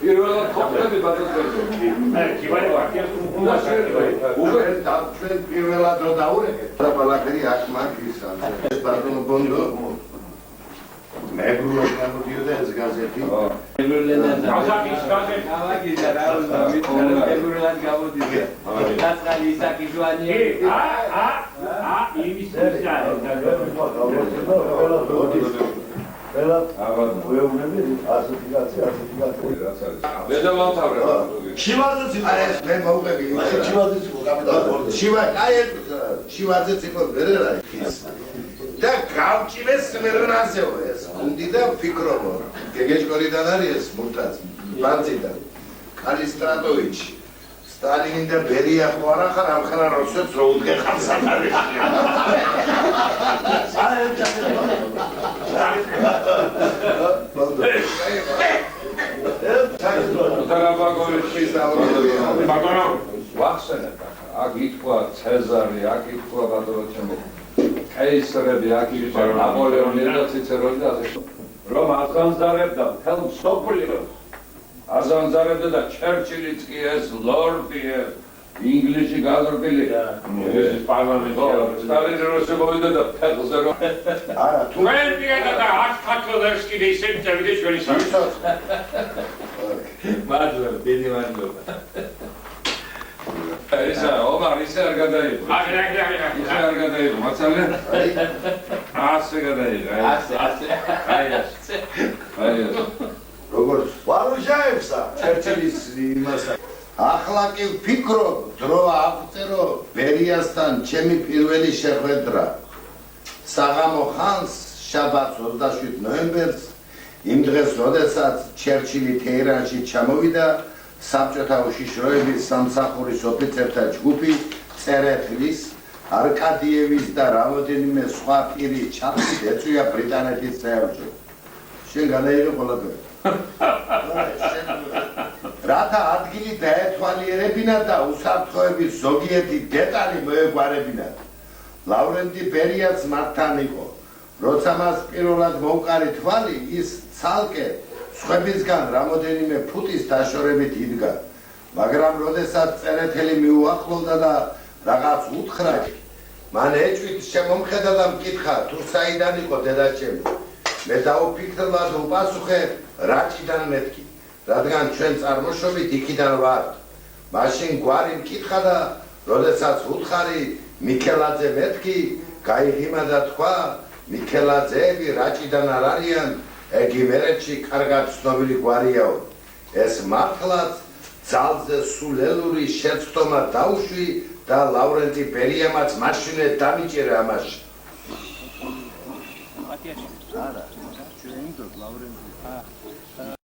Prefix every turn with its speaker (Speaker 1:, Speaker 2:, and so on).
Speaker 1: პირველად ხოხები ბატონო.
Speaker 2: კიბარი ვარქია უნდა
Speaker 3: უკვე ჩვენ პირველად რო დაურეკეთ. და ყველაფერი აქ მაგ ისა. ეს ბატონო ბონდო მეგრულად გამოდიოდა ეს გაზეთი.
Speaker 2: კაზაკის გაზეთი.
Speaker 4: ავაგიზა რა უნდა ვიცი მეგრულად გამოდიოდა. დაწყალი ისაკი ჟვანია.
Speaker 2: იმის ისაა.
Speaker 5: ყველა ვეუბნები ასეთი კაცი
Speaker 1: რაც არის. მედავამთავრე.
Speaker 5: შივაძეც იყო
Speaker 3: ეს მე მოვყევი.
Speaker 5: შივაძეც იყო კაპიტანი.
Speaker 3: შივაძეც იყო ვერერა ის. და გავჭირეს მერნაზეო ეს. უნდი და ფიქრობო. გეგეჭკორიდან არის ეს მურტაც. ბანძიდან. კალისტრატოვიჩი. სტალინი და ბერია ხო არა ხარ ამ ხარ როდესაც რო უდგეხარ საფარში.
Speaker 1: ბატონო, ვახსენებ ახლა. აქ ითქვა ცეზარი, აქ ითქვა ბატონო ჩემო კეისრები, აქ ითქვა ნაპოლეონი და ციცერონი და ასე. რომ აღანზარებდა მთელ მსოფლიოს. აღანზარებდა და ჩერჩილიც კი ეს ლორდი ეს ინგლისში გაზრდილი.
Speaker 2: ეს პარლამენტი.
Speaker 1: სტალინი როზე მოვიდა და ფეხზე რომ
Speaker 3: არა თუ
Speaker 2: ჩვენ მიერა და აქ ქართველებს კიდე ისევ წევიდი ჩვენი სამი.
Speaker 4: მადლობა, დიდი მადლობა.
Speaker 1: ისა ომარ ისე არ გადაიღო. ისე არ გადაიღო, მაცალე? ასე გადაიღო.
Speaker 4: ასე.
Speaker 1: აი ასე.
Speaker 3: როგორც
Speaker 5: ვარუშაევსა
Speaker 3: ჩერჩილის იმასა ახლა კი ვფიქრობ დრო აღწერო ბერიასთან ჩემი პირველი შეხვედრა საღამო ხანს შაბათს 27 ნოემბერს იმ დღეს როდესაც ჩერჩილი თეირანში ჩამოვიდა საბჭოთა უშიშროების სამსახურის ოფიცერთა ჯგუფი წერეთლის არკადიევის და რამოდენიმე სხვა პირი ჩართით ეწვია ბრიტანეთის საელჩო შენ გადაიღე ყველაფერი რათა ადგილი დაეთვალიერებინა და უსაფრთხოების ზოგიერთი დეტალი მოეგვარებინათ. ლავრენტი ბერიაც მართან იყო. როცა მას პირველად მოუყარი თვალი, ის ცალკე სხვებისგან რამოდენიმე ფუტის დაშორებით იდგა. მაგრამ როდესაც წერეთელი მიუახლოვდა და რაღაც უთხრა, მან ეჭვით შემომხედა და მკითხა, თუ საიდან იყო დედაჩემი. მე დაუფიქრდა და უპასუხე, რაჭიდან მეთქი. რადგან ჩვენ წარმოშობით იქიდან ვართ. მაშინ გვარი მკითხა და როდესაც უთხარი მიქელაძე მეთქი, გაიღიმა და თქვა, მიქელაძეები რაჭიდან არ არიან, ეგ იმერეთში კარგად ცნობილი გვარიაო. ეს მართლაც ძალზე სულელური შეცდომა დაუშვი და ლავრენტი ბერიამაც მაშინვე დამიჭირა ამაში.
Speaker 4: არა, ჩვენ ლავრენტი